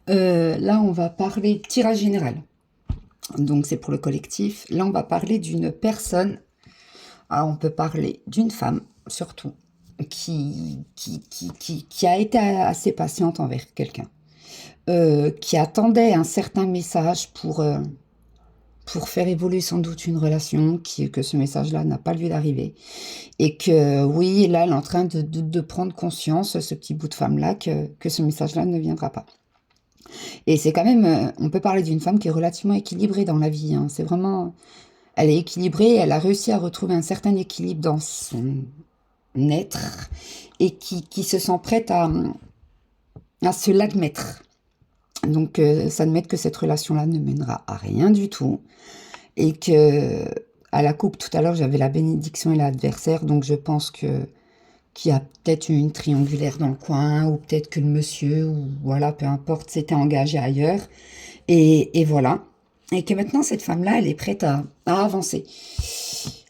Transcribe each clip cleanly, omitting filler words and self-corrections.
Là, on va parler tirage général. Donc, c'est pour le collectif. Là, on va parler d'une personne. Alors, on peut parler d'une femme, surtout, qui a été assez patiente envers quelqu'un. Qui attendait un certain message pour faire évoluer sans doute une relation, que ce message-là n'a pas lieu d'arriver. Et que oui, là, elle est en train de prendre conscience, ce petit bout de femme-là, que ce message-là ne viendra pas. Et c'est quand même, on peut parler d'une femme qui est relativement équilibrée dans la vie, hein. C'est vraiment, elle est équilibrée, elle a réussi à retrouver un certain équilibre dans son être et qui se sent prête à se l'admettre. Donc, s'admettre que cette relation-là ne mènera à rien du tout et que à la coupe, tout à l'heure, j'avais la bénédiction et l'adversaire, donc je pense que qu'il y a peut-être une triangulaire dans le coin, ou peut-être que le monsieur, ou voilà, peu importe, s'était engagé ailleurs. Et voilà. Et que maintenant, cette femme-là, elle est prête à avancer.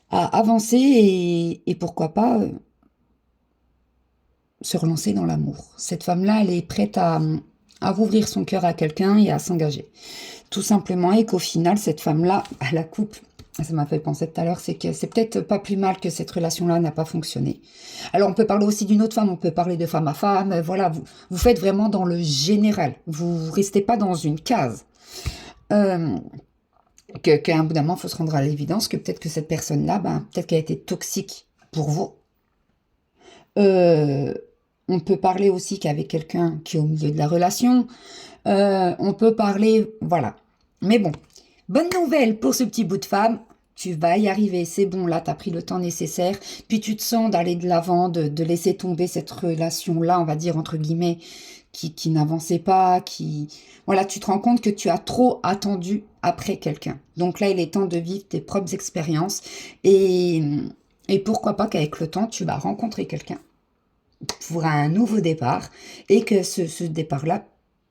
À avancer et pourquoi pas se relancer dans l'amour. Cette femme-là, elle est prête à rouvrir son cœur à quelqu'un et à s'engager. Tout simplement, et qu'au final, cette femme-là, à la coupe, ça m'a fait penser tout à l'heure, c'est que c'est peut-être pas plus mal que cette relation-là n'a pas fonctionné. Alors, on peut parler aussi d'une autre femme, on peut parler de femme à femme, voilà, vous faites vraiment dans le général, vous restez pas dans une case. Euh, qu'à un bout d'un moment, il faut se rendre à l'évidence que peut-être que cette personne-là, ben, peut-être qu'elle a été toxique pour vous. Euh, on peut parler aussi qu'avec quelqu'un qui est au milieu de la relation, on peut parler, voilà. Mais bon, bonne nouvelle pour ce petit bout de femme. Tu vas y arriver, c'est bon, là, tu as pris le temps nécessaire. Puis tu te sens d'aller de l'avant, de laisser tomber cette relation-là, on va dire, entre guillemets, qui n'avançait pas, qui... Voilà, tu te rends compte que tu as trop attendu après quelqu'un. Donc là, il est temps de vivre tes propres expériences. Et, et pourquoi pas qu'avec le temps, tu vas rencontrer quelqu'un pour un nouveau départ et que ce départ-là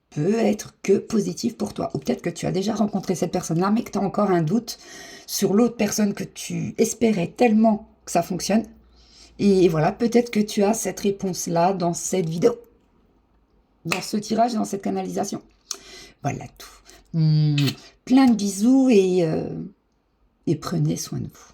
peut être que positif pour toi. Ou peut-être que tu as déjà rencontré cette personne-là, mais que tu as encore un doute sur l'autre personne que tu espérais tellement que ça fonctionne. Et voilà, peut-être que tu as cette réponse-là dans cette vidéo, dans ce tirage, dans cette canalisation. Voilà tout. Plein de bisous et prenez soin de vous.